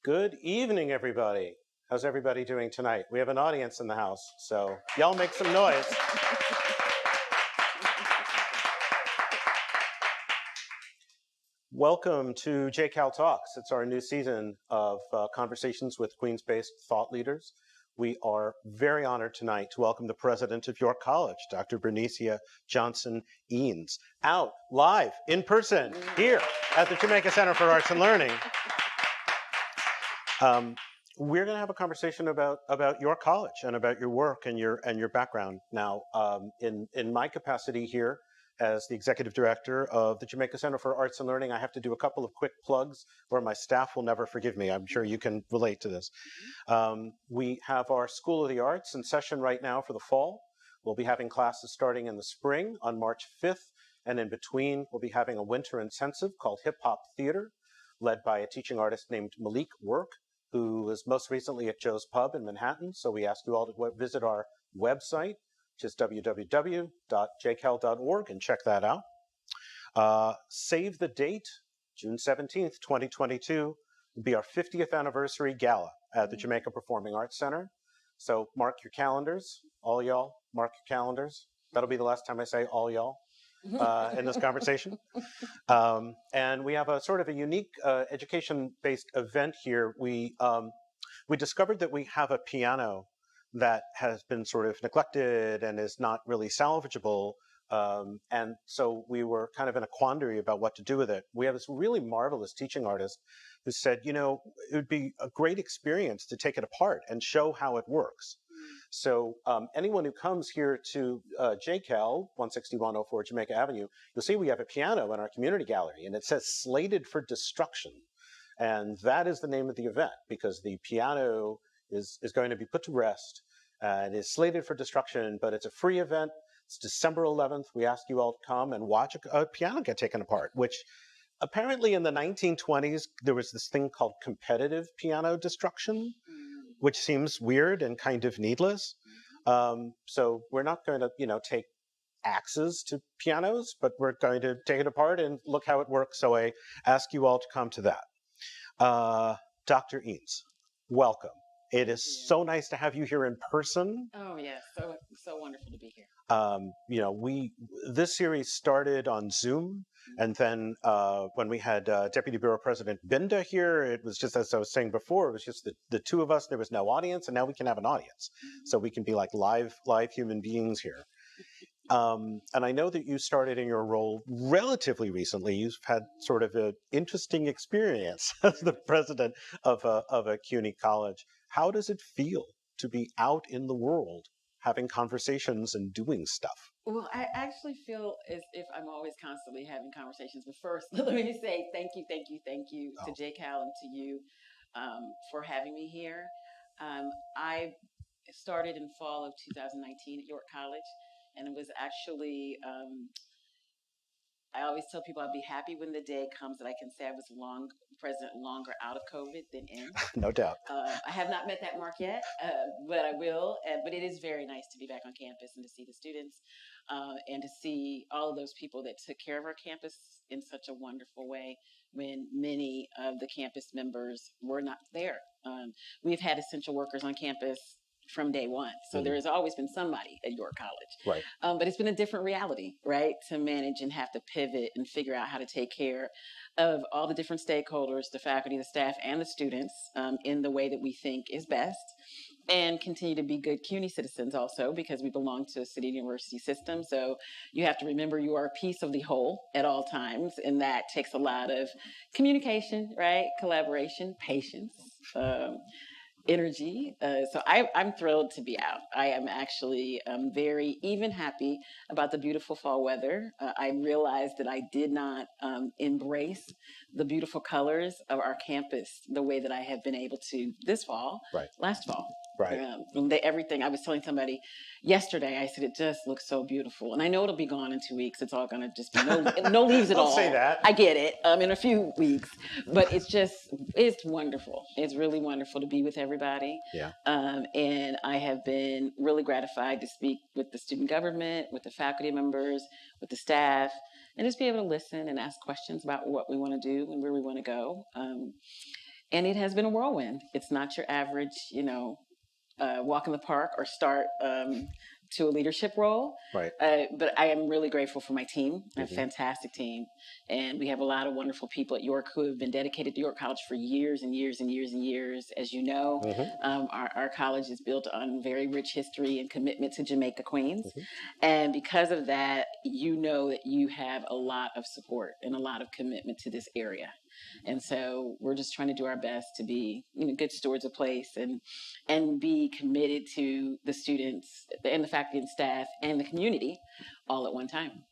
Good evening, everybody. How's everybody doing tonight? We have an audience in the house, so y'all make some noise. Welcome to JCAL Talks. It's our new season of conversations with Queens-based thought leaders. We are very honored tonight to welcome the president of York College, Dr. Berenecea Johnson Eanes, out live in person here at the Jamaica Center for Arts and Learning. We're going to have a conversation about your college and about your work and your background. Now, in my capacity here as the executive director of the Jamaica Center for Arts and Learning, I have to do a couple of quick plugs, or my staff will never forgive me. I'm sure you can relate to this. We have our School of the Arts in session right now for the fall. We'll be having classes starting in the spring on March 5th, and in between, we'll be having a winter intensive called Hip Hop Theater, led by a teaching artist named Malik Work, who was most recently at Joe's Pub in Manhattan. So we ask you all to visit our website, which is www.jcal.org, and check that out. Save the date, June 17th, 2022, will be our 50th anniversary gala at the Jamaica Performing Arts Center. So mark your calendars, all y'all, mark your calendars. That'll be the last time I say all y'all in this conversation. And we have a sort of a unique education-based event here. We discovered that we have a piano that has been sort of neglected and is not really salvageable. And so we were kind of in a quandary about what to do with it. We have this really marvelous teaching artist who said, you know, it would be a great experience to take it apart and show how it works. So anyone who comes here to JCAL, 16104 Jamaica Avenue, you'll see we have a piano in our community gallery, and it says slated for destruction. And that is the name of the event, because the piano is going to be put to rest. It is slated for destruction, but it's a free event. It's December 11th. We ask you all to come and watch a piano get taken apart, which apparently in the 1920s, there was this thing called competitive piano destruction, which seems weird and kind of needless. So we're not going to, take axes to pianos, but we're going to take it apart and look how it works. So I ask you all to come to that. Dr. Eanes, welcome. It is so nice to have you here in person. Oh, yes. So wonderful to be here. This series started on Zoom. And then when we had Deputy Bureau President Binda here, it was just, as I was saying before, it was just the two of us. There was no audience, and now we can have an audience. So we can be like live human beings here. And I know that you started in your role relatively recently. You've had sort of an interesting experience as the president of a CUNY college. How does it feel to be out in the world having conversations and doing stuff? Well, I actually feel as if I'm always constantly having conversations. But first, let me say thank you to JCAL and to you for having me here. I started in fall of 2019 at York College, and it was actually, I always tell people I'll be happy when the day comes that I can say I was president longer out of COVID than in. No doubt. I have not met that mark yet, but I will. But it is very nice to be back on campus and to see the students and to see all of those people that took care of our campus in such a wonderful way when many of the campus members were not there. We've had essential workers on campus from day one. So there has always been somebody at York College. Right. But it's been a different reality, right? To manage and have to pivot and figure out how to take care of all the different stakeholders, the faculty, the staff, and the students in the way that we think is best, and continue to be good CUNY citizens also, because we belong to a city university system. So you have to remember you are a piece of the whole at all times, and that takes a lot of communication, right? Collaboration, patience, energy. So I'm thrilled to be out. I am actually very even happy about the beautiful fall weather. I realized that I did not embrace the beautiful colors of our campus the way that I have been able to this fall, last fall. Right. Everything. I was telling somebody yesterday, I said, it just looks so beautiful. And I know it'll be gone in 2 weeks. It's all going to just be no leaves at all. Don't say that. I get it, in a few weeks. But it's wonderful. It's really wonderful to be with everybody. Yeah. And I have been really gratified to speak with the student government, with the faculty members, with the staff, and just be able to listen and ask questions about what we want to do and where we want to go. And it has been a whirlwind. It's not your average, walk in the park or start to a leadership role. Right. But I am really grateful for my team. I have a Mm-hmm. fantastic team. And we have a lot of wonderful people at York who have been dedicated to York College for years and years and years and years. As you know, Mm-hmm. our college is built on very rich history and commitment to Jamaica, Queens. Mm-hmm. And because of that, you know that you have a lot of support and a lot of commitment to this area. And so we're just trying to do our best to be, good stewards of place and be committed to the students and the faculty and staff and the community all at one time.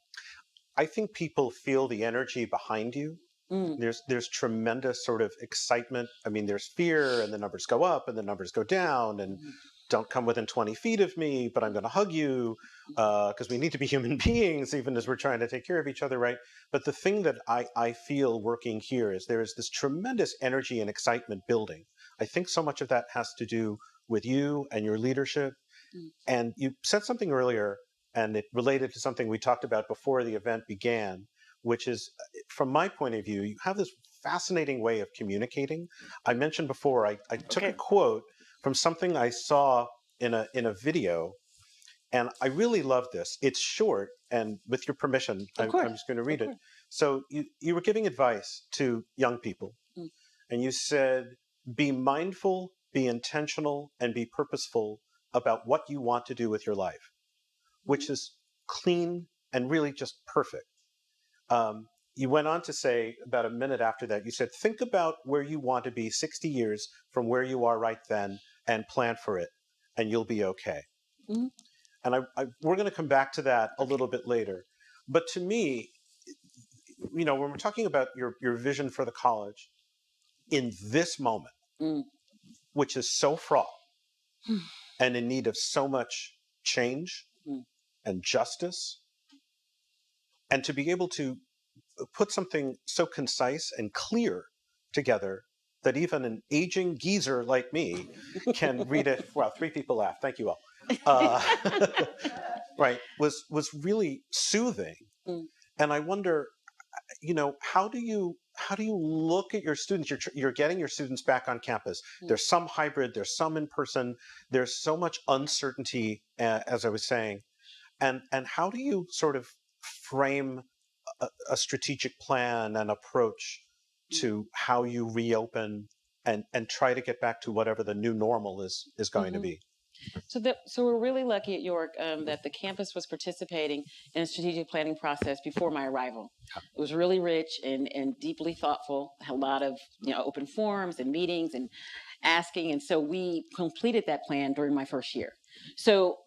I think people feel the energy behind you. There's tremendous sort of excitement. I mean, there's fear, and the numbers go up and the numbers go down, and don't come within 20 feet of me, but I'm going to hug you, because we need to be human beings even as we're trying to take care of each other, right? But the thing that I feel working here is there is this tremendous energy and excitement building. I think so much of that has to do with you and your leadership. And you said something earlier, and it related to something we talked about before the event began, which is, from my point of view, you have this fascinating way of communicating. I mentioned before, I took a quote from something I saw in a video, and I really love this. It's short, and with your permission, I'm just going to read it. So you were giving advice to young people, and you said, be mindful, be intentional, and be purposeful about what you want to do with your life, which is clean and really just perfect. You went on to say, about a minute after that, you said, think about where you want to be 60 years from where you are right then and plan for it, and you'll be okay. And we're going to come back to that a little bit later. But to me, when we're talking about your vision for the college in this moment, which is so fraught and in need of so much change and justice, and to be able to put something so concise and clear together that even an aging geezer like me can read it. Well, 3 people laughed. Thank you all. Right, was really soothing. And I wonder, how do you look at your students? You're getting your students back on campus. There's some hybrid, there's some in person. There's so much uncertainty, as I was saying. And how do you sort of frame a strategic plan and approach to how you reopen and try to get back to whatever the new normal is going to be? So we're really lucky at York that the campus was participating in a strategic planning process before my arrival. It was really rich and deeply thoughtful, had a lot of open forums and meetings and asking. And so we completed that plan during my first year. So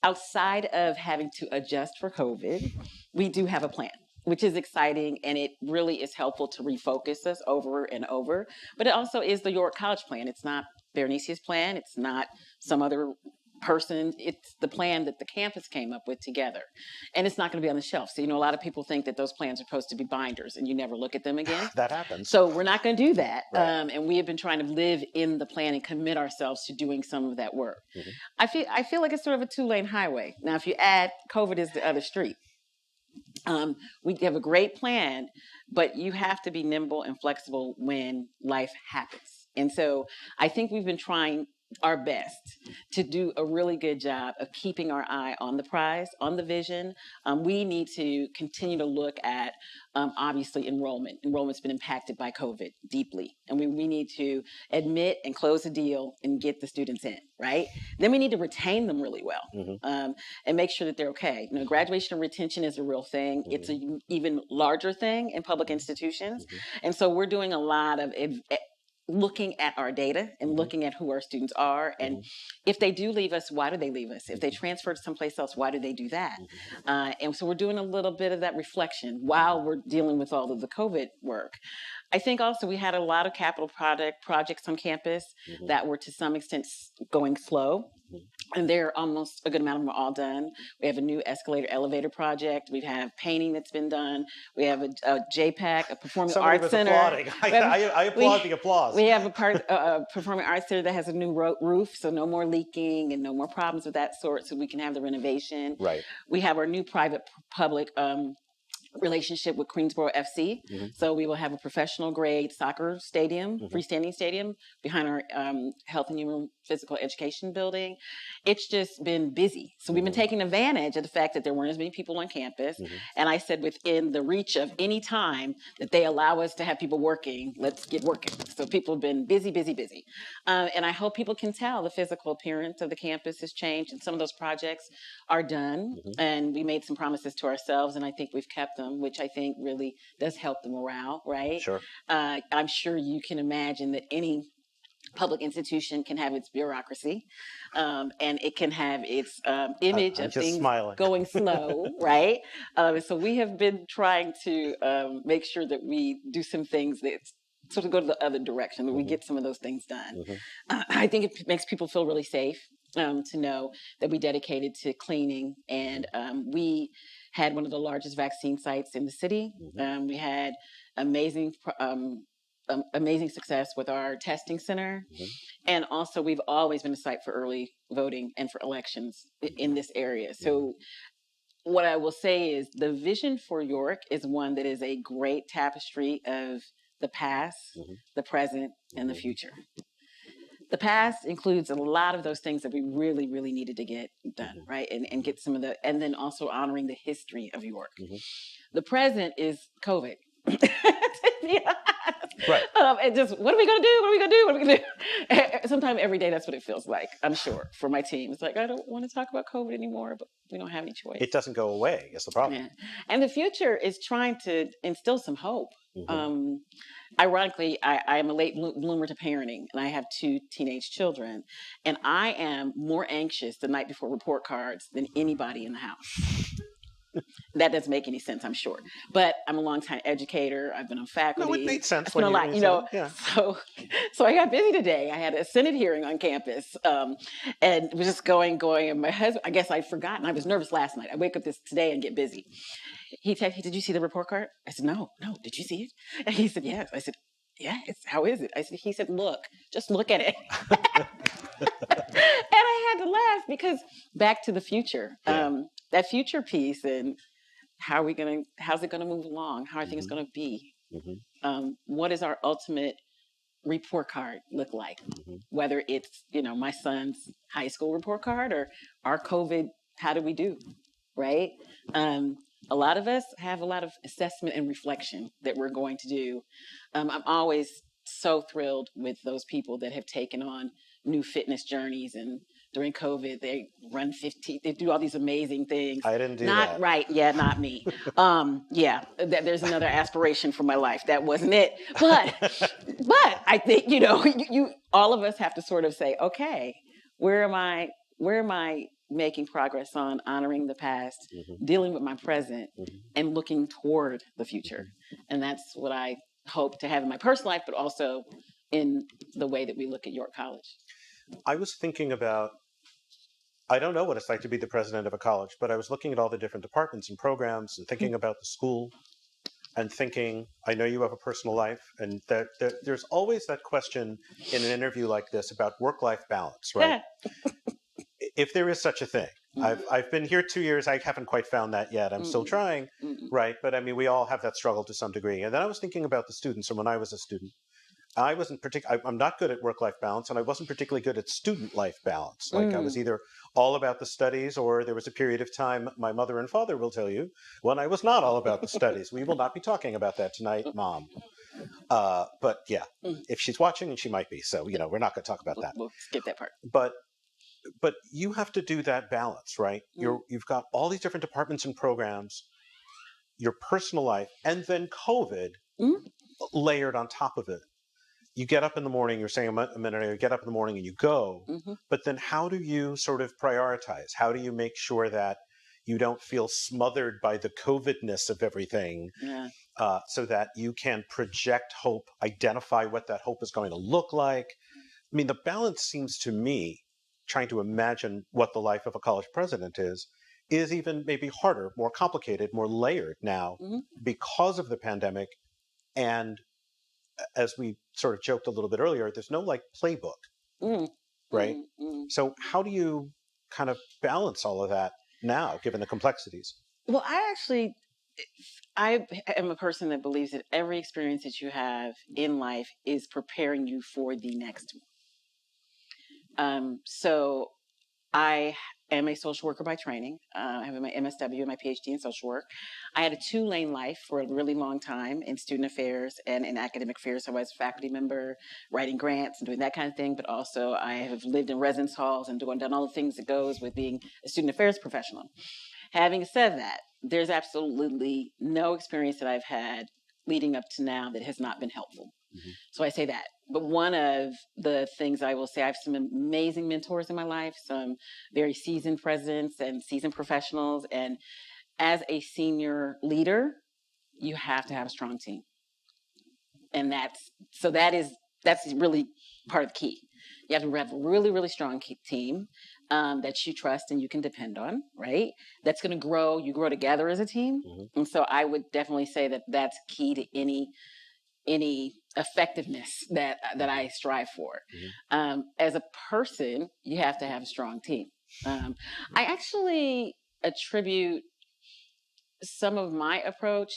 outside of having to adjust for COVID, we do have a plan, which is exciting, and it really is helpful to refocus us over and over. But it also is the York College plan. It's not Berenecea's plan. It's not some other person. It's the plan that the campus came up with together. And it's not going to be on the shelf. So, a lot of people think that those plans are supposed to be binders and you never look at them again. That happens. So we're not going to do that. Right. And we have been trying to live in the plan and commit ourselves to doing some of that work. I feel like it's sort of a 2-lane highway. Now, if you add COVID is the other street. We have a great plan, but you have to be nimble and flexible when life happens. And so I think we've been trying our best to do a really good job of keeping our eye on the prize, on the vision. We need to continue to look at, obviously, enrollment. Enrollment's been impacted by COVID deeply. And we need to admit and close a deal and get the students in, right? Then we need to retain them really well and make sure that they're okay. Graduation and retention is a real thing. It's an even larger thing in public institutions. And so we're doing a lot of looking at our data and looking at who our students are. And if they do leave us, why do they leave us? If they transfer to someplace else, why do they do that? And so we're doing a little bit of that reflection while we're dealing with all of the COVID work. I think also we had a lot of capital projects on campus that were to some extent going slow. And they're almost a good amount of them are all done. We have a new escalator elevator project. We have painting that's been done. We have a JPAC, a performing arts center. Applauding. I applaud the applause. We have a performing arts center that has a new roof, so no more leaking and no more problems of that sort, so we can have the renovation. Right. We have our new private-public relationship with Queensboro FC. So we will have a professional grade soccer stadium, freestanding stadium behind our health and human physical education building. It's just been busy. So we've been taking advantage of the fact that there weren't as many people on campus. And I said within the reach of any time that they allow us to have people working, let's get working. So people have been busy, busy, busy. And I hope people can tell the physical appearance of the campus has changed, and some of those projects are done. And we made some promises to ourselves, and I think we've kept them, which I think really does help the morale, right? Sure. I'm sure you can imagine that any public institution can have its bureaucracy, and it can have its image of things going slow, right? So we have been trying to make sure that we do some things that sort of go to the other direction, that we get some of those things done. I think it makes people feel really safe to know that we dedicated to cleaning, and we had one of the largest vaccine sites in the city. We had amazing success with our testing center. And also we've always been a site for early voting and for elections in this area. So what I will say is the vision for York is one that is a great tapestry of the past, the present, and the future. The past includes a lot of those things that we really, really needed to get done, right? And get some of the, and then also honoring the history of York. The present is COVID. Right. And just, what are we going to do? What are we going to do? What are we going to do? Sometime every day, that's what it feels like, I'm sure, for my team. It's like, I don't want to talk about COVID anymore, but we don't have any choice. It doesn't go away, is the problem. Yeah. And the future is trying to instill some hope. Ironically, I am a late bloomer to parenting, and I have 2 teenage children, and I am more anxious the night before report cards than anybody in the house. That doesn't make any sense, I'm sure. But I'm a longtime educator. I've been on faculty. No, it made sense. It's been a lot, you know. Yeah. So I got busy today. I had a Senate hearing on campus, and was just going. And my husband, I guess I'd forgotten. I was nervous last night. I wake up today and get busy. He said, "Did you see the report card?" I said, "No. Did you see it?" And he said, "Yes." I said, "Yes. How is it?" He said, "Look, just look at it." And I had to laugh because back to the future. That future piece, and how's it going to move along? How are things going to be? What does our ultimate report card look like? Whether it's, my son's high school report card or our COVID, how do we do? Right? A lot of us have a lot of assessment and reflection that we're going to do. I'm always so thrilled with those people that have taken on new fitness journeys, and during COVID, they run 15, they do all these amazing things. I didn't do that. Right. Yeah, not me. There's another aspiration for my life. That wasn't it. But I think, you all of us have to sort of say, okay, where am I making progress on honoring the past, dealing with my present, and looking toward the future? And that's what I hope to have in my personal life, but also in the way that we look at York College. I was thinking about, I don't know what it's like to be the president of a college, but I was looking at all the different departments and programs and thinking about the school and thinking, I know you have a personal life, and there's always that question in an interview like this about work-life balance, right? If there is such a thing. I've been here 2 years. I haven't quite found that yet. I'm still trying, right? But I mean, we all have that struggle to some degree. And then I was thinking about the students, and when I was a student, I'm not good at work-life balance, and I wasn't particularly good at student life balance. Like I was either all about the studies, or there was a period of time, my mother and father will tell you, when I was not all about the studies. We will not be talking about that tonight, Mom. But yeah, if she's watching, and she might be, so we're not going to talk about that. We'll skip that part. But you have to do that balance, right? You've got all these different departments and programs, your personal life, and then COVID layered on top of it. You get up in the morning, you're saying a minute ago, you get up in the morning and you go, but then how do you sort of prioritize? How do you make sure that you don't feel smothered by the COVID-ness of everything, so that you can project hope, identify what that hope is going to look like? I mean, the balance seems to me, trying to imagine what the life of a college president is even maybe harder, more complicated, more layered now because of the pandemic. And as we sort of joked a little bit earlier, there's no playbook, right? So how do you kind of balance all of that now, given the complexities? Well, I actually I am a person that believes that every experience that you have in life is preparing you for the next one. So I am a social worker by training. I have my MSW and my PhD in social work. I had a 2-lane life for a really long time in student affairs and in academic affairs. So I was a faculty member, writing grants and doing that kind of thing. But also I have lived in residence halls and done all the things that goes with being a student affairs professional. Having said that, there's absolutely no experience that I've had leading up to now that has not been helpful. Mm-hmm. So I say that. But one of the things I will say, I have some amazing mentors in my life, some very seasoned presidents and seasoned professionals. And as a senior leader, you have to have a strong team. And that's really part of the key. You have to have a really, really strong team that you trust and you can depend on, right? That's going to grow. You grow together as a team. Mm-hmm. And so I would definitely say that that's key to any effectiveness that I strive for. Mm-hmm. As a person, you have to have a strong team. I actually attribute some of my approach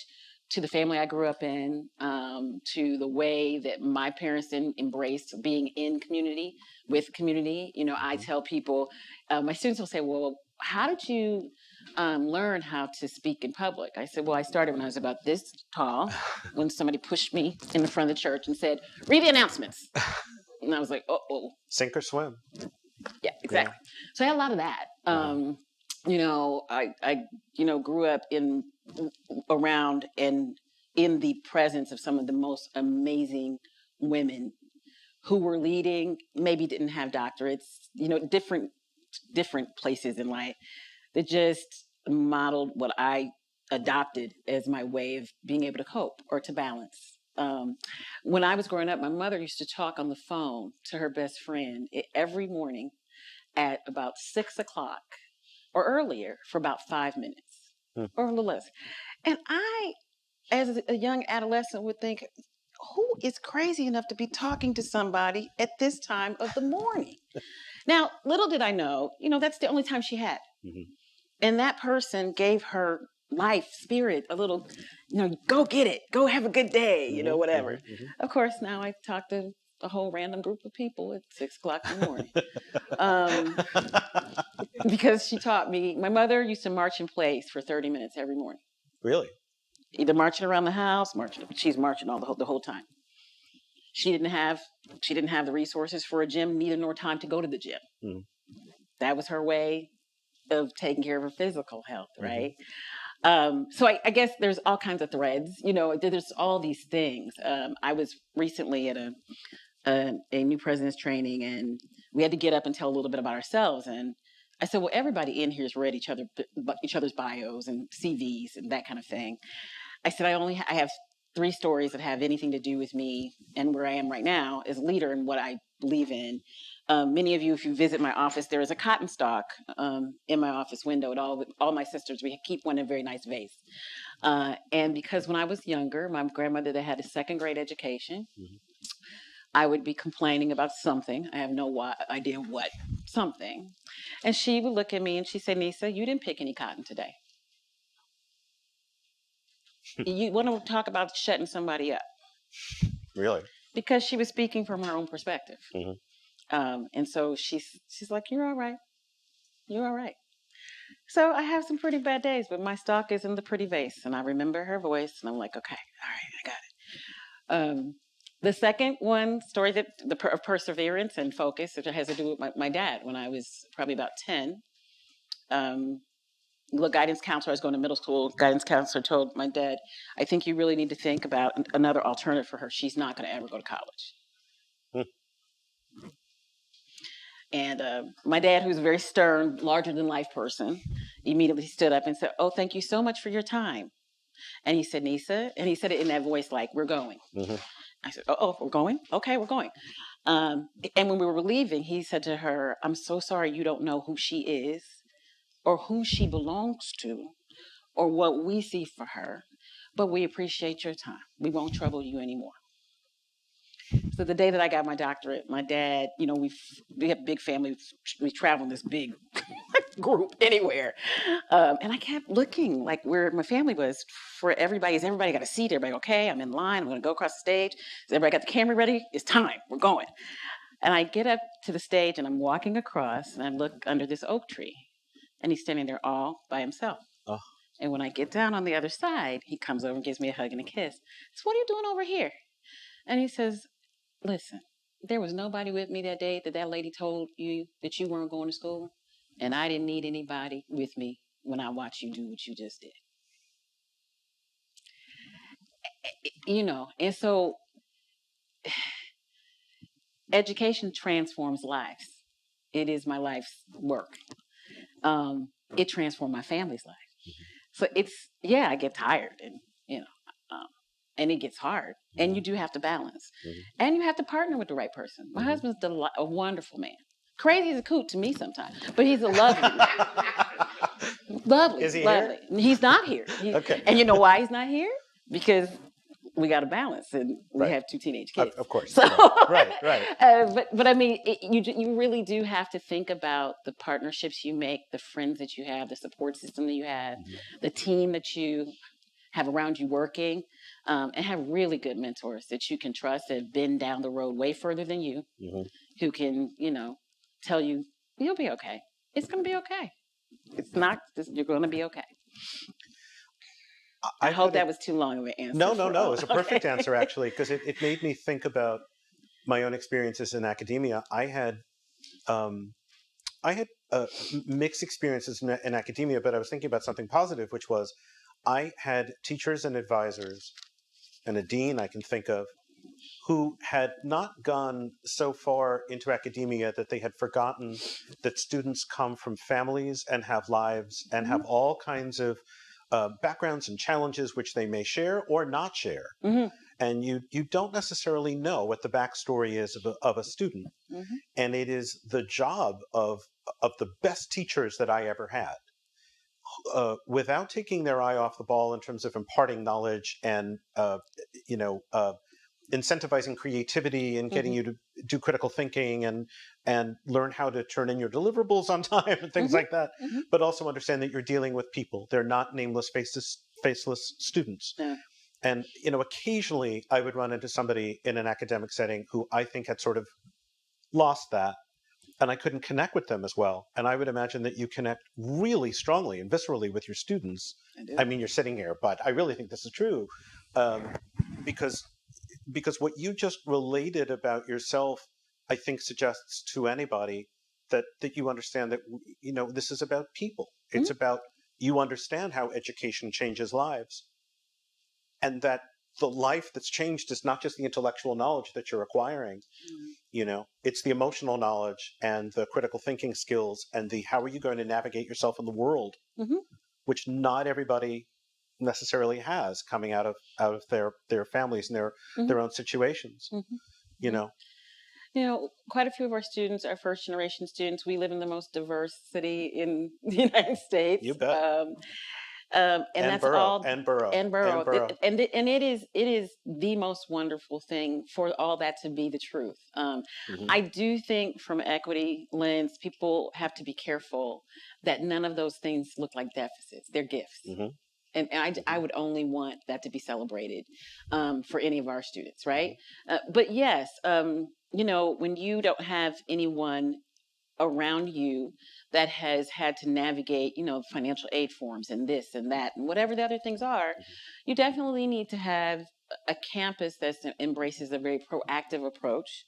to the family I grew up in, to the way that my parents embraced being in community, with community. You know, I tell people, my students will say, well, how did you learn how to speak in public? I said, well, I started when I was about this tall, when somebody pushed me in the front of the church and said, read the announcements. And I was like, uh-oh. Sink or swim. Yeah, exactly. Yeah. So I had a lot of that. You know, I grew up around and in the presence of some of the most amazing women who were leading, maybe didn't have doctorates, you know, different places in life that just modeled what I adopted as my way of being able to cope or to balance. When I was growing up, my mother used to talk on the phone to her best friend every morning at about 6 o'clock or earlier for about 5 minutes or a little less. And I, as a young adolescent, would think, who is crazy enough to be talking to somebody at this time of the morning? Now, little did I know, you know, that's the only time she had. Mm-hmm. And that person gave her life, spirit, a little, you know, go get it, go have a good day, you know, whatever. Mm-hmm, mm-hmm. Of course, now I talk to a whole random group of people at 6 o'clock in the morning. Because she taught me, my mother used to march in place for 30 minutes every morning. Really? Either marching around the house, she's marching all the whole time. She didn't have the resources for a gym, neither nor time to go to the gym. Mm. That was her way of taking care of her physical health, right? Mm-hmm. So I guess there's all kinds of threads, you know, there's all these things. I was recently at a new president's training, and we had to get up and tell a little bit about ourselves. And I said, well, everybody in here has read each other's bios and CVs and that kind of thing. I said, I have 3 stories that have anything to do with me and where I am right now as a leader and what I believe in. Many of you, if you visit my office, there is a cotton stalk in my office window. And all my sisters, we keep one in a very nice vase. And because when I was younger, my grandmother that had a 2nd grade education, mm-hmm. I would be complaining about something. I have no idea what, something. And she would look at me and she said, Nisa, you didn't pick any cotton today. You want to talk about shutting somebody up. Really? Because she was speaking from her own perspective. Mm-hmm. And so she's like, you're all right. You're all right. So I have some pretty bad days, but my stock is in the pretty vase. And I remember her voice. And I'm like, okay, all right, I got it. The second one, story of perseverance and focus, that has to do with my dad. When I was probably about 10, the guidance counselor, I was going to middle school, guidance counselor told my dad, I think you really need to think about another alternative for her. She's not going to ever go to college. And my dad, who's a very stern, larger-than-life person, immediately stood up and said, oh, thank you so much for your time. And he said, Nisa, and he said it in that voice like, we're going. Mm-hmm. I said, oh, we're going? Okay, we're going. And when we were leaving, he said to her, I'm so sorry you don't know who she is or who she belongs to or what we see for her, but we appreciate your time. We won't trouble you anymore. So the day that I got my doctorate, my dad, you know, we have a big family. We travel in this big group anywhere. And I kept looking like where my family was for everybody. Is everybody got a seat? Everybody okay? I'm in line. I'm going to go across the stage. Is everybody got the camera ready? It's time. We're going. And I get up to the stage and I'm walking across and I look under this oak tree and he's standing there all by himself. Oh. And when I get down on the other side, he comes over and gives me a hug and a kiss. So what are you doing over here? And he says, listen, there was nobody with me that day that lady told you that you weren't going to school. And I didn't need anybody with me when I watched you do what you just did. You know, and so education transforms lives. It is my life's work. It transformed my family's life. So I get tired and, and it gets hard. And you do have to balance. And you have to partner with the right person. My husband's a wonderful man. Crazy as a coot to me sometimes, but he's a lovely lovely. Is he lovely. here? He's not here. Okay. And you know why he's not here? Because we got to balance, and we have 2 teenage kids. Of course. So, right. But I mean, you really do have to think about the partnerships you make, the friends that you have, the support system that you have, the team that you have around you working, and have really good mentors that you can trust that have been down the road way further than you, who can, tell you, you'll be okay. It's going to be okay. It's not, you're going to be okay. I hope that was too long of an answer. No. It was a perfect answer, actually, because it made me think about my own experiences in academia. I had mixed experiences in academia, but I was thinking about something positive, which was I had teachers and advisors and a dean I can think of who had not gone so far into academia that they had forgotten that students come from families and have lives and have all kinds of backgrounds and challenges which they may share or not share. And you don't necessarily know what the backstory is of a student. And it is the job of the best teachers that I ever had, without taking their eye off the ball in terms of imparting knowledge and incentivizing creativity and getting you to do critical thinking and learn how to turn in your deliverables on time and things like that, but also understand that you're dealing with people. They're not nameless, faceless students. And, occasionally I would run into somebody in an academic setting who I think had sort of lost that, and I couldn't connect with them as well. And I would imagine that you connect really strongly and viscerally with your students. I mean, you're sitting here, but I really think this is true, because what you just related about yourself, I think, suggests to anybody that you understand that, this is about people. It's about, you understand how education changes lives, and that the life that's changed is not just the intellectual knowledge that you're acquiring. It's the emotional knowledge and the critical thinking skills and the how are you going to navigate yourself in the world, which not everybody necessarily has coming out of their families and their own situations. Quite a few of our students are first generation students. We live in the most diverse city in the United States. You bet. And that's borough. And it is the most wonderful thing for all that to be the truth. I do think from an equity lens, people have to be careful that none of those things look like deficits. They're gifts. And I would only want that to be celebrated for any of our students, right? But yes, when you don't have anyone around you that has had to navigate, financial aid forms and this and that and whatever the other things are, you definitely need to have a campus that embraces a very proactive approach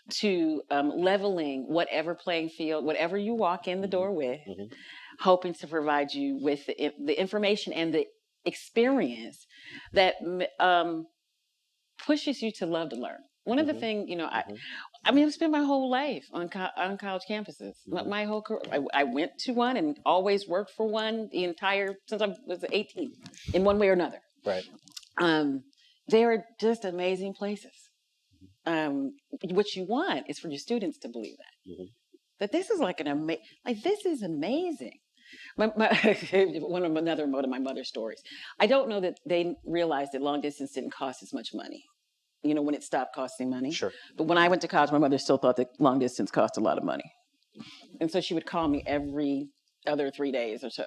to leveling whatever playing field, whatever you walk in the door with, hoping to provide you with the information and the experience that pushes you to love to learn. One of the things, I've spent my whole life on college campuses. My whole career, I went to one and always worked for one since I was 18, in one way or another. Right. They are just amazing places. What you want is for your students to believe that this is this is amazing. Another one of my mother's stories. I don't know that they realized that long distance didn't cost as much money. When it stopped costing money. Sure. But when I went to college, my mother still thought that long distance cost a lot of money. And so she would call me every other 3 days or so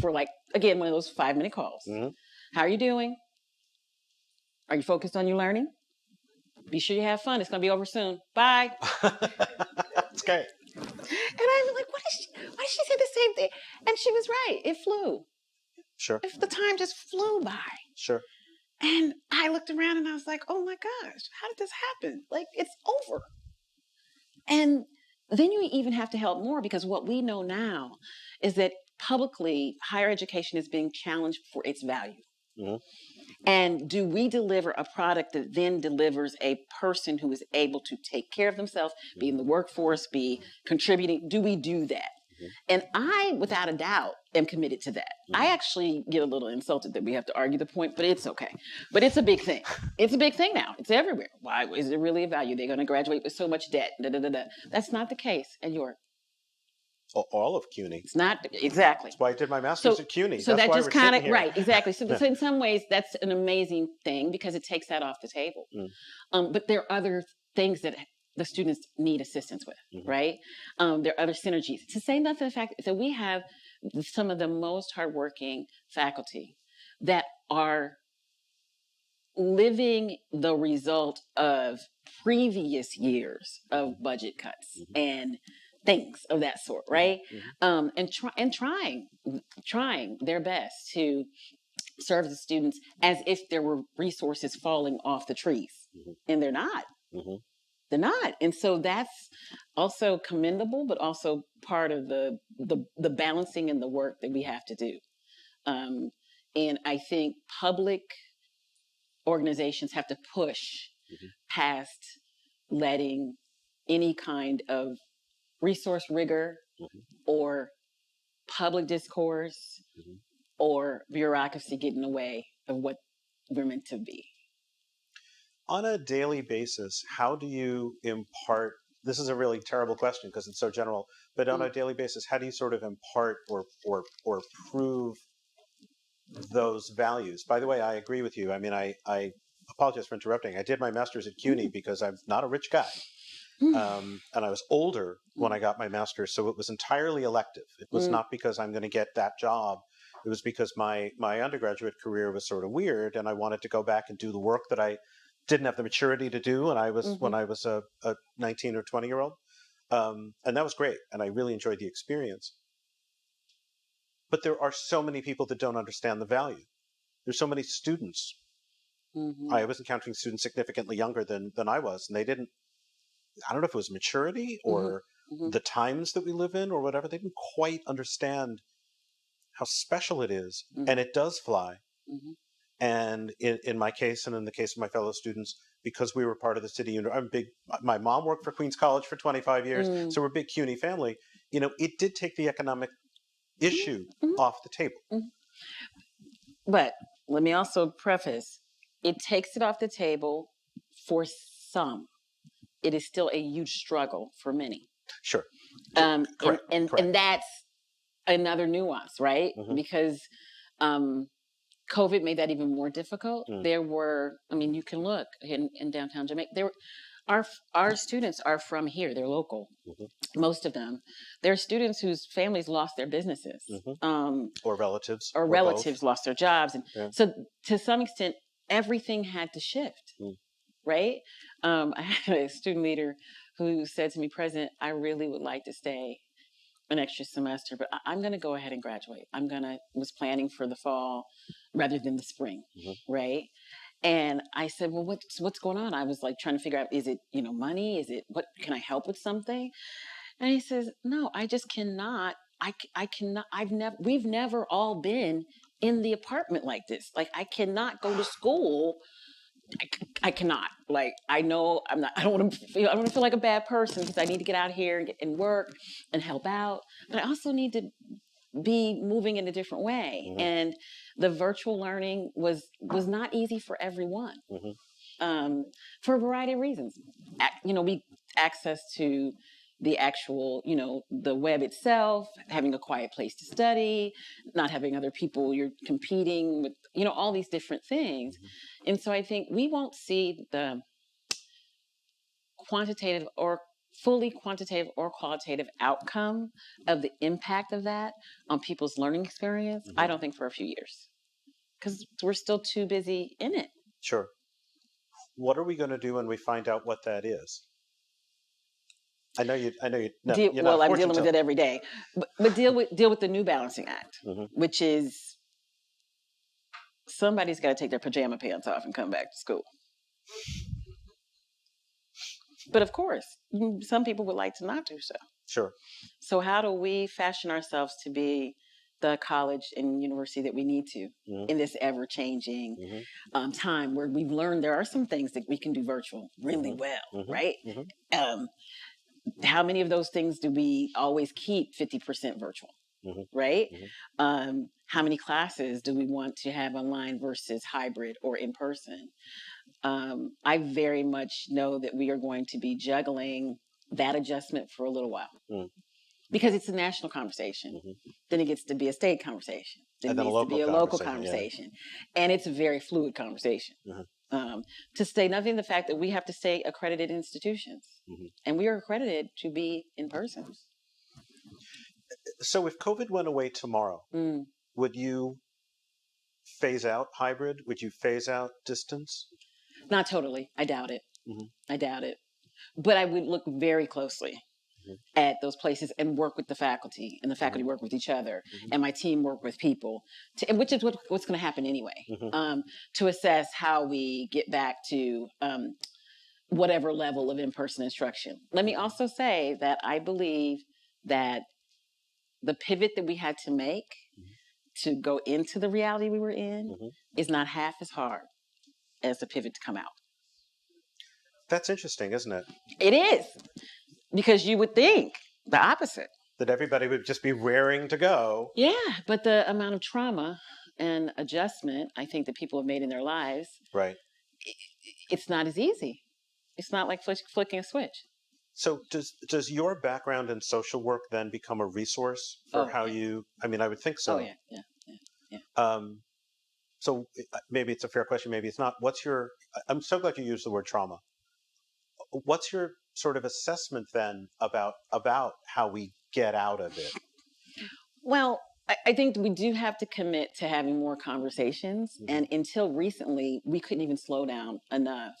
for like, again, one of those 5-minute calls. How are you doing? Are you focused on your learning? Be sure you have fun. It's going to be over soon. Bye. It's great. And I was like, why did she say the same thing? And she was right. It flew. Sure. If the time just flew by. Sure. And I looked around and I was like, oh my gosh, how did this happen? Like, it's over. And then you even have to help more, because what we know now is that publicly higher education is being challenged for its value. And do we deliver a product that then delivers a person who is able to take care of themselves, be in the workforce, be contributing? Do we do that? And I, without a doubt, am committed to that. I actually get a little insulted that we have to argue the point, but it's okay. But it's a big thing. It's a big thing now. It's everywhere. Why is it really a value? They're going to graduate with so much debt. Da, da, da, da. That's not the case at York. All of CUNY. It's not, exactly. That's why I did my master's at CUNY. So that's that just kind of, right, exactly. So, Yeah. so in some ways, that's an amazing thing because it takes that off the table. But there are other things that the students need assistance with, right? There are other synergies. To say nothing of the fact that we have some of the most hardworking faculty that are living the result of previous years of budget cuts and things of that sort, right? And trying their best to serve the students as if there were resources falling off the trees, and they're not. They're not. And so that's also commendable, but also part of the balancing and the work that we have to do. And I think public organizations have to push past letting any kind of resource rigor or public discourse or bureaucracy get in the way of what we're meant to be. On a daily basis, how do you impart? This is a really terrible question because it's so general, but on a daily basis, how do you sort of impart or prove those values? By the way, I agree with you. I mean, I apologize for interrupting. I did my master's at CUNY because I'm not a rich guy. And I was older when I got my master's, so it was entirely elective. It was not because I'm going to get that job. It was because my undergraduate career was sort of weird, and I wanted to go back and do the work that I didn't have the maturity to do when I was a 19 or 20-year-old. And that was great, and I really enjoyed the experience. But there are so many people that don't understand the value. There's so many students. I was encountering students significantly younger than I was, and they didn't, I don't know if it was maturity or the times that we live in or whatever, they didn't quite understand how special it is, and it does fly. And in my case, and in the case of my fellow students, because we were part of the city, my mom worked for Queens College for 25 years, so we're a big CUNY family. You know, it did take the economic issue off the table. But let me also preface, it takes it off the table for some. It is still a huge struggle for many. Sure. Correct. And Correct. that's another nuance, right? Because COVID made that even more difficult. There were, I mean, you can look in downtown Jamaica. Our students are from here. They're local, most of them. They're students whose families lost their businesses. Or relatives. Or relatives both. lost their jobs. And so to some extent, everything had to shift, right? I had a student leader who said to me, President, I really would like to stay an extra semester, but I'm going to go ahead and graduate. Was planning for the fall rather than the spring, right? And I said, well, what's going on? I was like trying to figure out, is it, money? Is it, what, can I help with something? And he says, no, I just cannot. I cannot, we've never all been in the apartment like this. Like, I cannot go to school. I cannot. Like, I know I don't want to feel like a bad person because I need to get out here and work and help out. But I also need to be moving in a different way. And the virtual learning was not easy for everyone for a variety of reasons. We access to the actual, the web itself, having a quiet place to study, not having other people you're competing with, all these different things. And so I think we won't see the quantitative or fully quantitative or qualitative outcome of the impact of that on people's learning experience, I don't think for a few years, because we're still too busy in it. Sure. What are we going to do when we find out what that is? I know you. Well, I'm dealing with it every day, but deal with the new balancing act, which is somebody's got to take their pajama pants off and come back to school. But of course, some people would like to not do so. Sure. So how do we fashion ourselves to be the college and university that we need to in this ever-changing time where we've learned there are some things that we can do virtual really well, right? How many of those things do we always keep 50% virtual, right? How many classes do we want to have online versus hybrid or in person? I very much know that we are going to be juggling that adjustment for a little while because it's a national conversation. Then it gets to be a state conversation. Then it needs to be a local conversation. And it's a very fluid conversation. To say nothing, the fact that we have to stay accredited institutions and we are accredited to be in person. So if COVID went away tomorrow, would you phase out hybrid? Would you phase out distance? Not totally. I doubt it. I doubt it. But I would look very closely at those places and work with the faculty, and the faculty work with each other, and my team work with people, which is what's going to happen anyway, to assess how we get back to whatever level of in-person instruction. Let me also say that I believe that the pivot that we had to make to go into the reality we were in is not half as hard as the pivot to come out. That's interesting, isn't it? It is, because you would think the opposite. That everybody would just be raring to go. Yeah, but the amount of trauma and adjustment I think that people have made in their lives, right? It's not as easy. It's not like flicking a switch. So does your background in social work then become a resource for how you? I mean, I would think so. Oh yeah. So maybe it's a fair question, maybe it's not. I'm so glad you used the word trauma. What's your sort of assessment then about how we get out of it? Well, I think we do have to commit to having more conversations. And until recently, we couldn't even slow down enough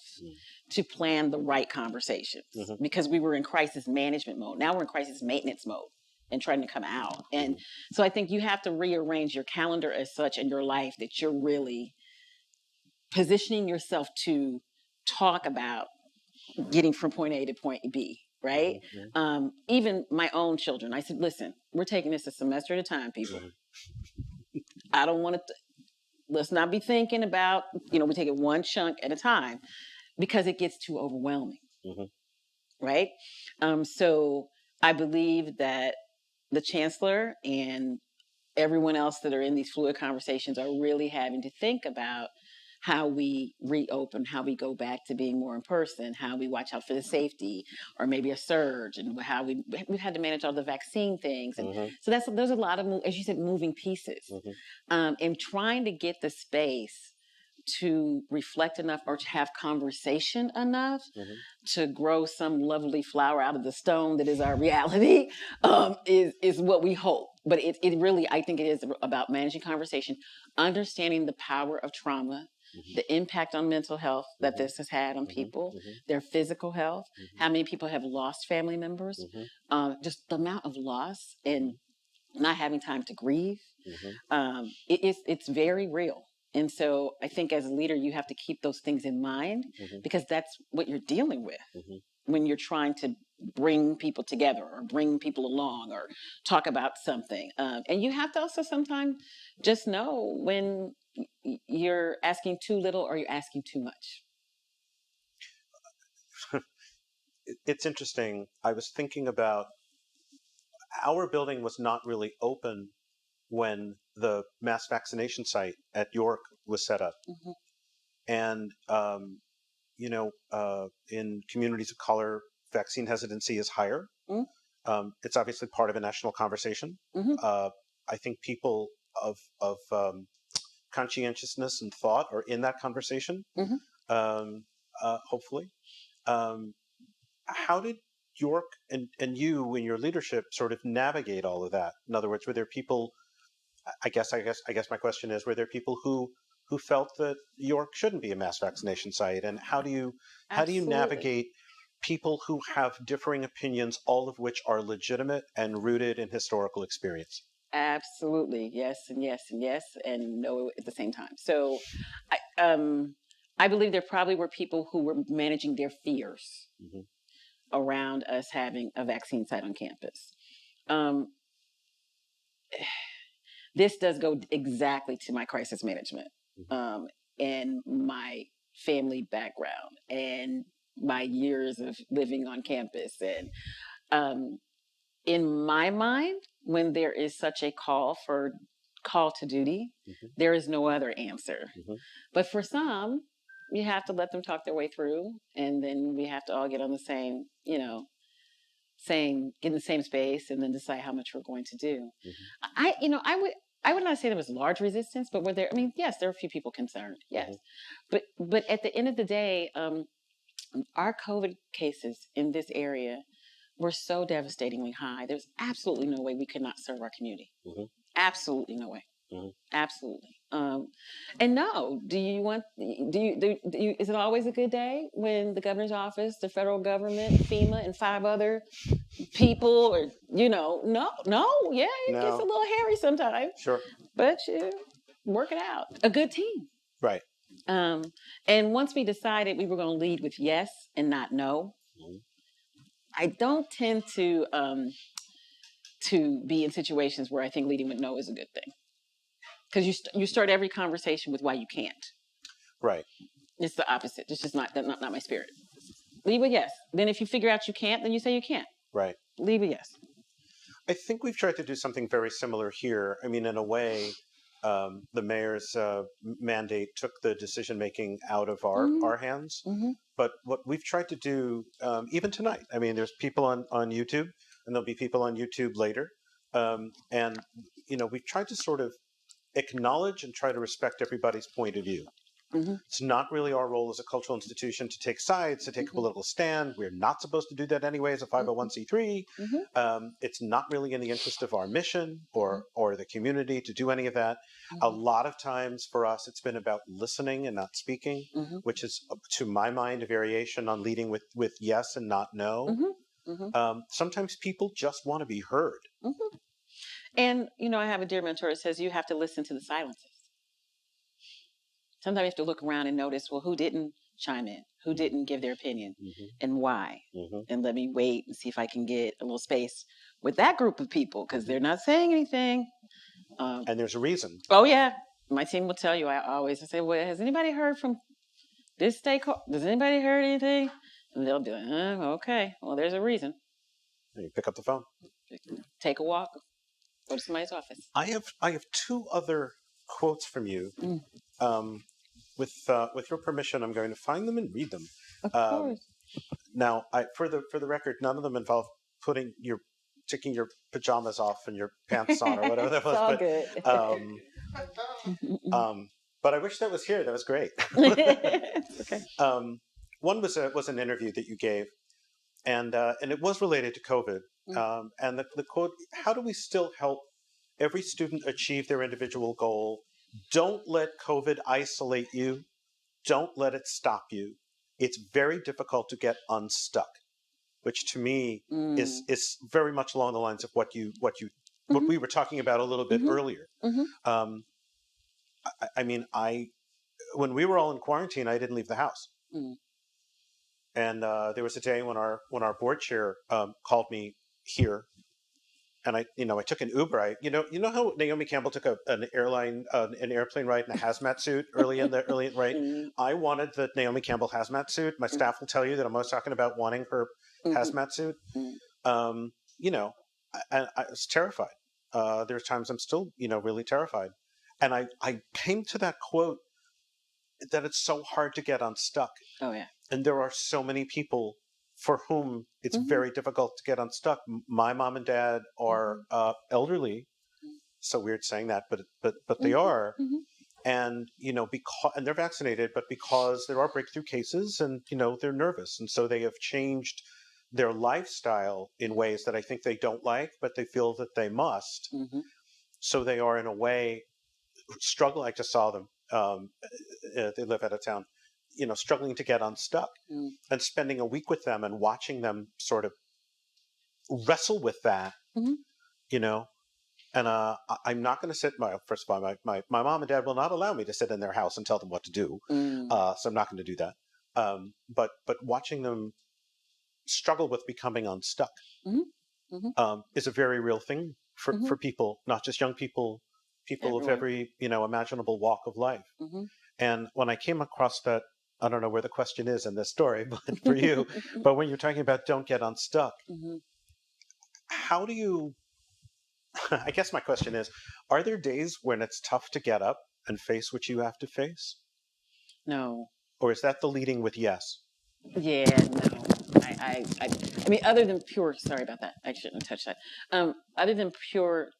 to plan the right conversations because we were in crisis management mode. Now we're in crisis maintenance mode and trying to come out. And so I think you have to rearrange your calendar as such in your life that you're really positioning yourself to talk about getting from point A to point B, right? Even my own children, I said, listen, we're taking this a semester at a time, people. I don't want to, let's not be thinking about, we take it one chunk at a time because it gets too overwhelming, right? So I believe that the chancellor and everyone else that are in these fluid conversations are really having to think about how we reopen, how we go back to being more in person, how we watch out for the safety or maybe a surge, and how we've had to manage all the vaccine things. And so there's a lot of, as you said, moving pieces. And trying to get the space to reflect enough or to have conversation enough to grow some lovely flower out of the stone that is our reality is what we hope. But it really, I think it is about managing conversation, understanding the power of trauma, the impact on mental health that this has had on people, their physical health, how many people have lost family members, just the amount of loss and not having time to grieve. It's very real. And so I think as a leader, you have to keep those things in mind because that's what you're dealing with when you're trying to bring people together or bring people along or talk about something. And you have to also sometimes just know when you're asking too little or you're asking too much. It's interesting. I was thinking about our building was not really open when the mass vaccination site at York was set up. And, in communities of color, vaccine hesitancy is higher. It's obviously part of a national conversation. I think people of conscientiousness and thought are in that conversation, hopefully. How did York and you in your leadership sort of navigate all of that? In other words, were there people? I guess my question is: were there people who felt that York shouldn't be a mass vaccination site, and how do you Absolutely. navigate people who have differing opinions, all of which are legitimate and rooted in historical experience? Absolutely. Yes, and yes, and yes, and no at the same time. So I believe there probably were people who were managing their fears Mm-hmm. around us having a vaccine site on campus. Um, this does go exactly to my crisis management and my family background and my years of living on campus. And in my mind, when there is such a call to duty, Mm-hmm. there is no other answer. Mm-hmm. But for some, you have to let them talk their way through, and then we have to all get on the same, get in the same space, and then decide how much we're going to do. Mm-hmm. I would not say there was large resistance, but were there? I mean, yes, there were a few people concerned, yes, but at the end of the day, our COVID cases in this area were so devastatingly high. There's absolutely no way we could not serve our community. Mm-hmm. Absolutely no way. Mm-hmm. Absolutely. And no, is it always a good day when the governor's office, the federal government, FEMA, and 5 other people, or, no, yeah, it gets a No. little hairy sometimes, Sure. but you work it out. A good team. Right. And once we decided we were going to lead with yes and not no, Mm-hmm. I don't tend to be in situations where I think leading with no is a good thing. Because you start every conversation with why you can't. Right. It's the opposite. It's just not my spirit. Lead with yes. Then if you figure out you can't, then you say you can't. Right. Lead with yes. I think we've tried to do something very similar here. I mean, in a way, the mayor's mandate took the decision making out of our hands. Mm-hmm. But what we've tried to do, even tonight, I mean, there's people on YouTube, and there'll be people on YouTube later, and we've tried to sort of acknowledge and try to respect everybody's point of view. Mm-hmm. It's not really our role as a cultural institution to take sides, to take a political stand. We're not supposed to do that anyway as a 501c3. It's not really in the interest of our mission or the community to do any of that. A lot of times for us, it's been about listening and not speaking, which is, to my mind, a variation on leading with yes and not no. Sometimes people just want to be heard. And, I have a dear mentor that says you have to listen to the silences. Sometimes you have to look around and notice, well, who didn't chime in? Who didn't give their opinion? And why? And let me wait and see if I can get a little space with that group of people, because they're not saying anything. And there's a reason. Oh, yeah. My team will tell you, I say, well, has anybody heard from this stakeholder? Does anybody heard anything? And they'll be like, okay, well, there's a reason. And you pick up the phone. Take a walk. Go to somebody's office. I have 2 other quotes from you. With your permission, I'm going to find them and read them. Of course. Now, for the record, none of them involve taking your pajamas off and your pants on or whatever that was. It's all good. But I wish that was here. That was great. Okay. One was an interview that you gave, and it was related to COVID. And the quote: "How do we still help every student achieve their individual goal? Don't let COVID isolate you. Don't let it stop you. It's very difficult to get unstuck," which to me is very much along the lines of what we were talking about a little bit earlier. I mean, when we were all in quarantine, I didn't leave the house. And there was a day when our board chair called me here, and I took an Uber. You know how Naomi Campbell took an airplane ride in a hazmat suit right? I wanted the Naomi Campbell hazmat suit. My staff will tell you that I'm always talking about wanting her hazmat suit. And I was terrified. There's times I'm still really terrified. And I came to that quote that it's so hard to get unstuck. Oh yeah. And there are so many people for whom it's very difficult to get unstuck. My mom and dad are elderly. So weird saying that, but they are. And and they're vaccinated, but because there are breakthrough cases, and they're nervous, and so they have changed their lifestyle in ways that I think they don't like, but they feel that they must. Mm-hmm. So they are, in a way, struggling. I just saw them. They live out of town, struggling to get unstuck, and spending a week with them and watching them sort of wrestle with that, Mm-hmm. And I'm not going to sit. First of all, my mom and dad will not allow me to sit in their house and tell them what to do. So I'm not going to do that. But watching them struggle with becoming unstuck Mm-hmm. Mm-hmm. is a very real thing for people, not just young people, people of every imaginable walk of life. Mm-hmm. And when I came across that, I don't know where the question is in this story, but for you, but when you're talking about don't get unstuck, how do you? I guess my question is, are there days when it's tough to get up and face what you have to face? No. Or is that the leading with yes? Yeah, no. I mean, other than pure, sorry about that. I shouldn't have touched that. Other than pure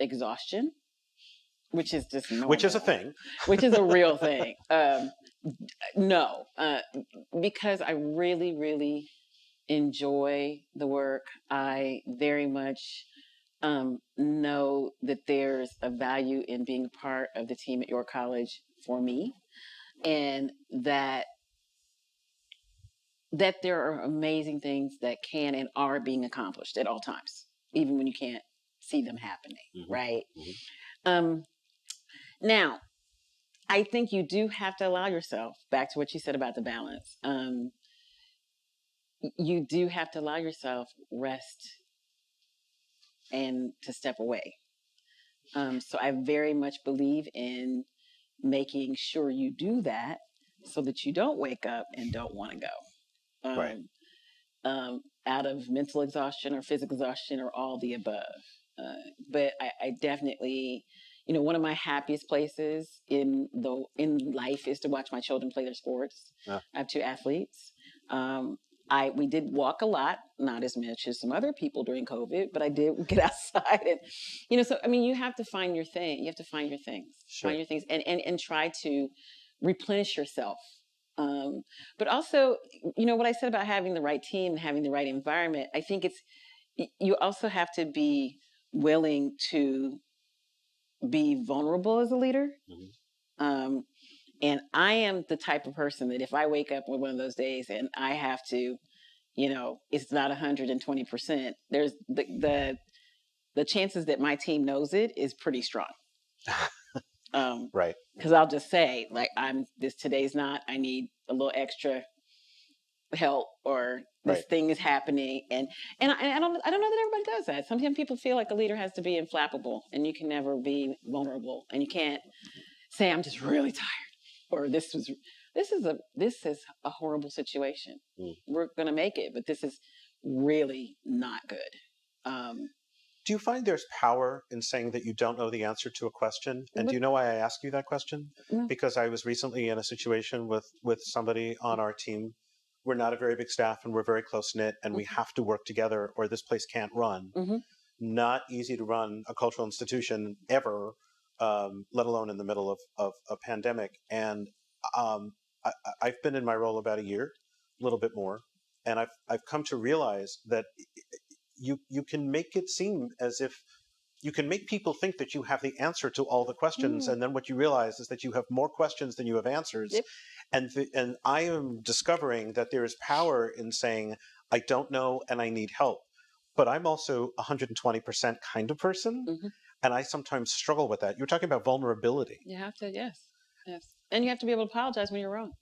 exhaustion, which is just normal. Which is a thing. Which is a real thing. No, because I really, really enjoy the work. I very much know that there's a value in being part of the team at your college for me, and that there are amazing things that can and are being accomplished at all times, even when you can't see them happening, right? Now, I think you do have to allow yourself, back to what you said about the balance, you do have to allow yourself rest and to step away. So I very much believe in making sure you do that so that you don't wake up and don't want to go. Right. Out of mental exhaustion or physical exhaustion or all the above. But I definitely, one of my happiest places in life is to watch my children play their sports. Yeah. I have 2 athletes. We did walk a lot, not as much as some other people during COVID, but I did get outside and, so, I mean, you have to find your thing. You have to find your things, sure. Find your things and try to replenish yourself. But also, what I said about having the right team and having the right environment, I think you also have to be willing to be vulnerable as a leader. And I am the type of person that if I wake up on one of those days and I have to, it's not 120%, there's the chances that my team knows it is pretty strong. Right. Because I'll just say, like, today's not, I need a little extra help, or this thing is happening. And I don't know that everybody does that. Sometimes people feel like a leader has to be inflappable and you can never be vulnerable and you can't say, I'm just really tired, or this is a horrible situation. We're going to make it, but this is really not good. Do you find there's power in saying that you don't know the answer to a question? And do you know why I ask you that question? Because I was recently in a situation with somebody on our team. We're not a very big staff and we're very close-knit and we have to work together or this place can't run. Not easy to run a cultural institution ever, let alone in the middle of a pandemic. And I've been in my role about a year, a little bit more, and I've come to realize that you can make it seem as if you can make people think that you have the answer to all the questions, and then what you realize is that you have more questions than you have answers. Yep. And I am discovering that there is power in saying, I don't know and I need help. But I'm also 120% kind of person, and I sometimes struggle with that. You're talking about vulnerability. You have to, yes. And you have to be able to apologize when you're wrong.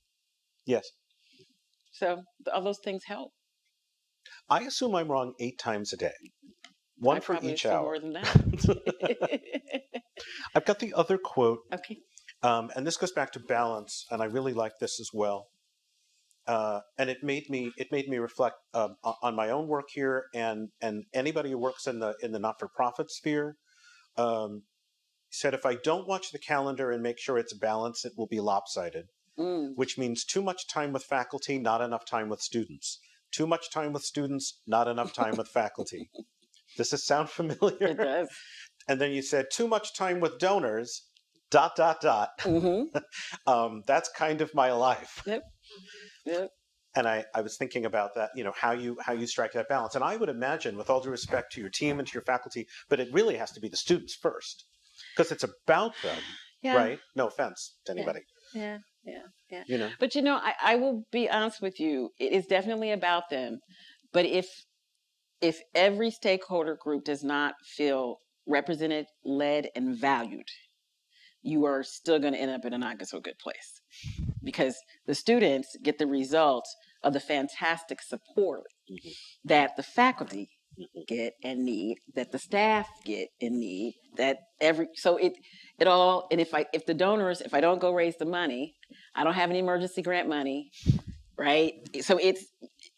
Yes. So all those things help. I assume I'm wrong 8 times a day. One for each hour. More than that. I've got the other quote. Okay. And this goes back to balance, and I really like this as well. And it made me reflect on my own work here, and anybody who works in the not-for-profit sphere. Said, if I don't watch the calendar and make sure it's balanced, it will be lopsided. Which means too much time with faculty, not enough time with students. Too much time with students, not enough time with faculty. Does this sound familiar? It does. And then you said too much time with donors, ... That's kind of my life. Yep. And I was thinking about that, how you strike that balance. And I would imagine, with all due respect to your team and to your faculty, but it really has to be the students first, because it's about them, Yeah. right? No offense to anybody. Yeah. Yeah. You know. But I will be honest with you. It is definitely about them. But if every stakeholder group does not feel represented, led, and valued, you are still going to end up in a not so good place, because the students get the result of the fantastic support that the faculty get and need, that the staff get and need, that so it all, and if I don't go raise the money, I don't have any emergency grant money, right? So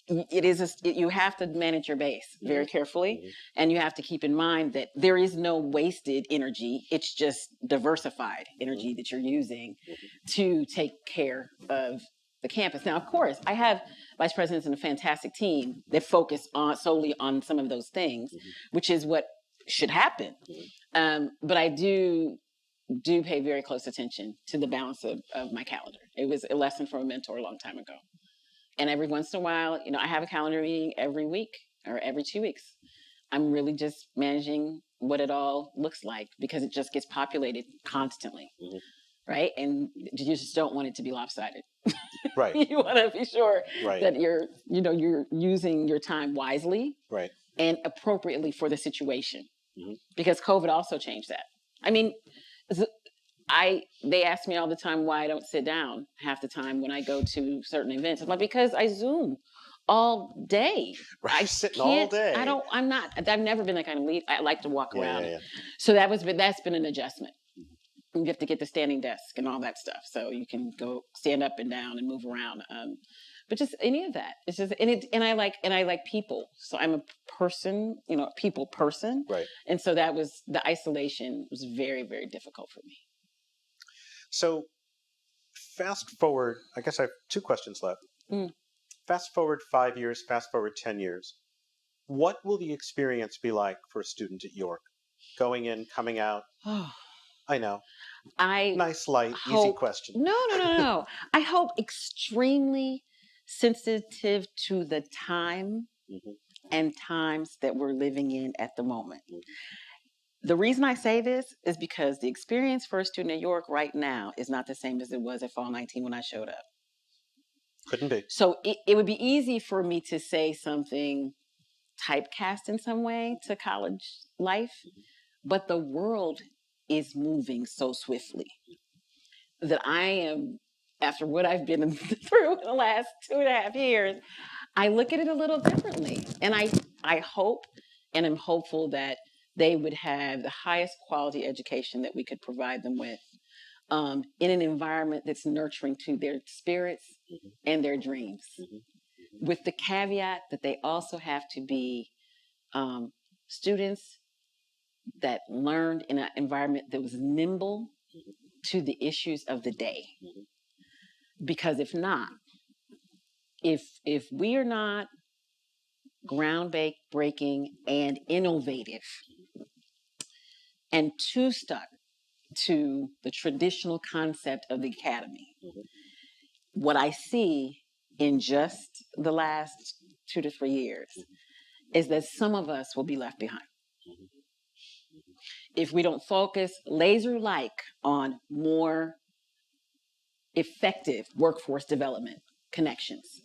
you have to manage your base very carefully, and you have to keep in mind that there is no wasted energy. It's just diversified energy that you're using to take care of the campus. Now, of course, I have vice presidents and a fantastic team that focus solely on some of those things, which is what should happen. But I do pay very close attention to the balance of my calendar. It was a lesson from a mentor a long time ago. And every once in a while, I have a calendar meeting every week or every 2 weeks. I'm really just managing what it all looks like, because it just gets populated constantly, right? And you just don't want it to be lopsided. Right. You want to be sure right. that you're using your time wisely, right, and appropriately for the situation, because COVID also changed that. I mean, they ask me all the time why I don't sit down half the time when I go to certain events. I'm like, because I Zoom all day. Right. I sitting all day. I've never been that kind of lead. I like to walk around. Yeah. So that's been an adjustment. You have to get the standing desk and all that stuff, so you can go stand up and down and move around. But just any of that, it's just and I like people. So I'm a person, people person. Right. And so the isolation was very, very difficult for me. So fast forward, I guess I have 2 questions left. Fast forward 5 years, fast forward 10 years. What will the experience be like for a student at York? Going in, coming out? Oh, I know. Nice, light, easy question. No. I hope extremely sensitive to the time and times that we're living in at the moment. The reason I say this is because the experience for a student at York right now is not the same as it was at Fall 19 when I showed up. Couldn't be. So it would be easy for me to say something typecast in some way to college life, but the world is moving so swiftly that I am, after what I've been through in the last 2.5 years, I look at it a little differently. And I hope and am hopeful that they would have the highest quality education that we could provide them with, in an environment that's nurturing to their spirits and their dreams, with the caveat that they also have to be students that learned in an environment that was nimble to the issues of the day. Because if not, if we are not groundbreaking and innovative and too stuck to the traditional concept of the academy, what I see in just the last 2 to 3 years is that some of us will be left behind. If we don't focus laser-like on more effective workforce development connections,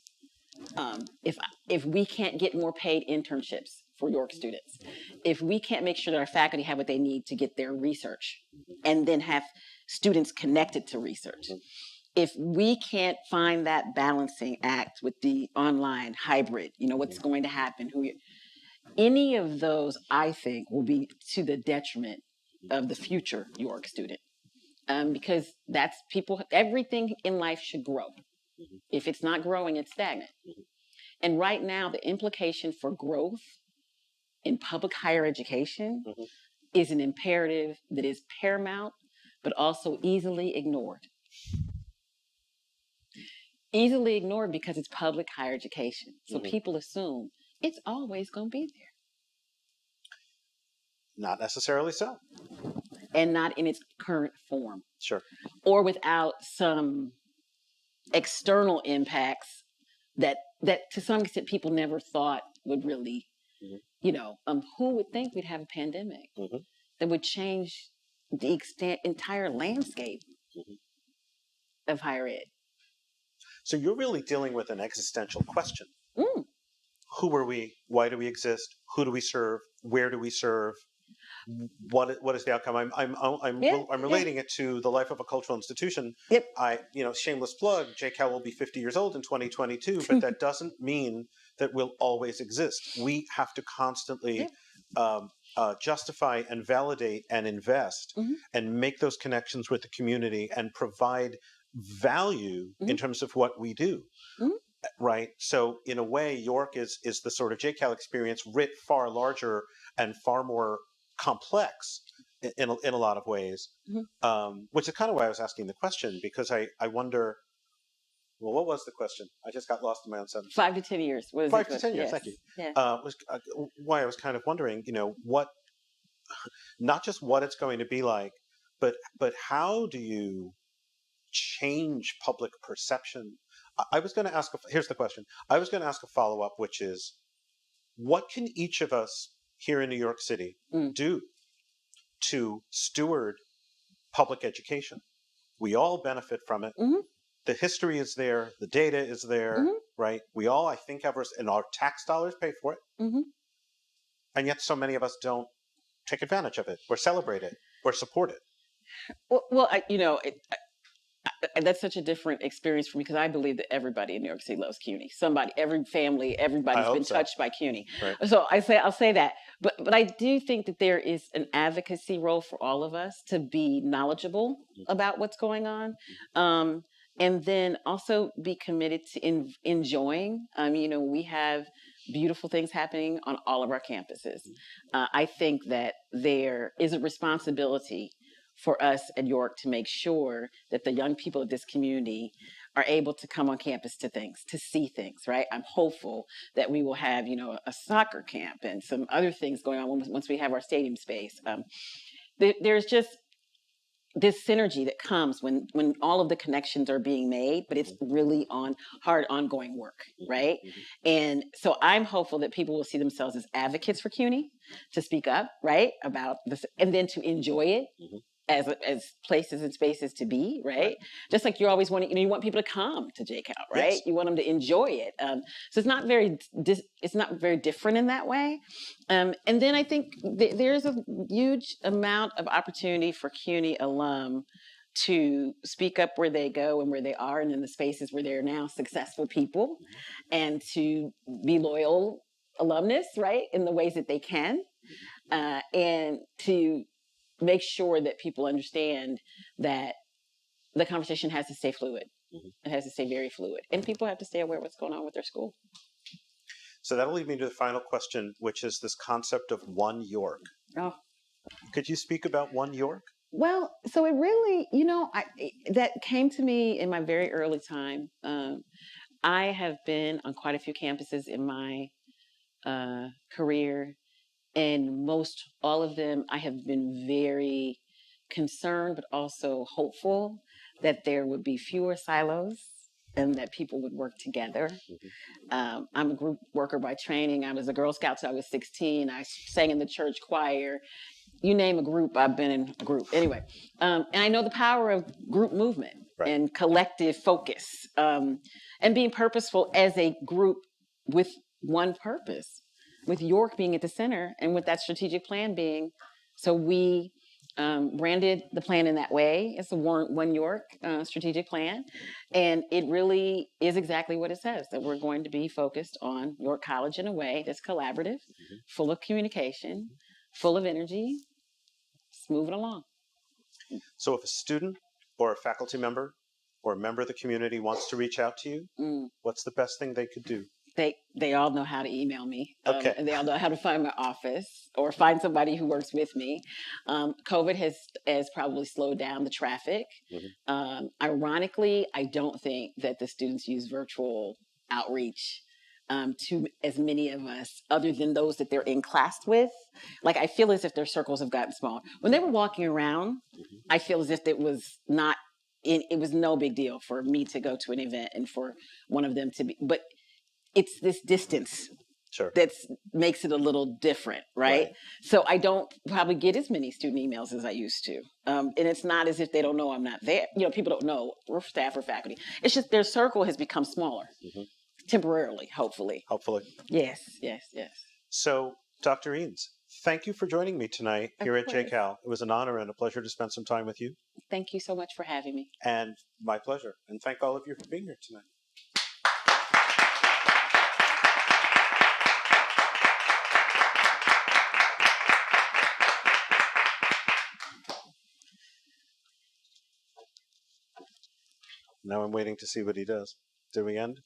if we can't get more paid internships for York students, if we can't make sure that our faculty have what they need to get their research and then have students connected to research, if we can't find that balancing act with the online hybrid, what's going to happen, any of those, I think, will be to the detriment of the future York student. Because everything in life should grow. If it's not growing, it's stagnant. And right now, the implication for growth in public higher education is an imperative that is paramount, but also easily ignored. Easily ignored because it's public higher education. So people assume it's always going to be there. Not necessarily so. And not in its current form. Sure. Or without some external impacts that to some extent people never thought would really, who would think we'd have a pandemic that would change the entire landscape of higher ed? So you're really dealing with an existential question. Mm. Who are we? Why do we exist? Who do we serve? Where do we serve? What is the outcome? I'm relating it to the life of a cultural institution. Yep. Shameless plug, JCAL will be 50 years old in 2022, but that doesn't mean that we'll always exist. We have to constantly justify and validate and invest and make those connections with the community and provide value in terms of what we do. Right. So in a way, York is the sort of JCAL experience writ far larger and far more complex in a lot of ways, which is kind of why I was asking the question, because I wonder, well, what was the question? I just got lost in my own sentence. 5 to 10 years. 5 to 10 years. Yes. Thank you. Yeah. Was why I was kind of wondering, what, not just what it's going to be like, but how do you change public perception? I was going to ask, here's the question. I was going to ask a follow-up, which is, what can each of us here in New York City do to steward public education? We all benefit from it. The history is there. The data is there, right? We all, I think, and our tax dollars pay for it. And yet so many of us don't take advantage of it or celebrate it or support it. Well, that's such a different experience for me, because I believe that everybody in New York City loves CUNY. Every family, everybody's been touched by CUNY. Right. So I'll say that. But I do think that there is an advocacy role for all of us to be knowledgeable about what's going on. And then also be committed to enjoying. We have beautiful things happening on all of our campuses. I think that there is a responsibility for us at York to make sure that the young people of this community are able to come on campus to see things, right? I'm hopeful that we will have, a soccer camp and some other things going on once we have our stadium space. There's just this synergy that comes when all of the connections are being made, but it's really hard ongoing work, right? And so I'm hopeful that people will see themselves as advocates for CUNY, to speak up, right, about this, and then to enjoy it as places and spaces to be, right? Just like you always want you want people to come to JCAL, right? Yes. You want them to enjoy it. So it's not very different in that way. And then I think there's a huge amount of opportunity for CUNY alum to speak up where they go and where they are, and in the spaces where they're now successful people, and to be loyal alumnus, right, in the ways that they can, and to make sure that people understand that the conversation has to stay fluid. It has to stay very fluid. And people have to stay aware of what's going on with their school. So that'll lead me to the final question, which is this concept of One York. Oh. Could you speak about One York? Well, so it really, that came to me in my very early time. I have been on quite a few campuses in my career. And all of them, I have been very concerned, but also hopeful that there would be fewer silos and that people would work together. I'm a group worker by training. I was a Girl Scout till I was 16. I sang in the church choir. You name a group, I've been in a group. Anyway, and I know the power of group movement and collective focus, and being purposeful as a group with one purpose, with York being at the center, and with that strategic plan being, so we branded the plan in that way. It's a One York strategic plan. And it really is exactly what it says, that we're going to be focused on York College in a way that's collaborative, full of communication, full of energy, just moving along. So if a student or a faculty member or a member of the community wants to reach out to you, what's the best thing they could do? They all know how to email me. Okay. And they all know how to find my office or find somebody who works with me. COVID has probably slowed down the traffic. Ironically, I don't think that the students use virtual outreach to as many of us, other than those that they're in class with. Like, I feel as if their circles have gotten smaller. When they were walking around, I feel as if it was no big deal for me to go to an event and for one of them to be, but it's this distance Sure. that makes it a little different, right? So I don't probably get as many student emails as I used to. And it's not as if they don't know I'm not there. You know, people don't know we're staff or faculty. It's just their circle has become smaller, temporarily, hopefully. Hopefully. Yes, yes, yes. So, Dr. Eanes, thank you for joining me tonight here at course. JCAL. It was an honor and a pleasure to spend some time with you. Thank you so much for having me. And my pleasure. And thank all of you for being here tonight. Now I'm waiting to see what he does. Did we end?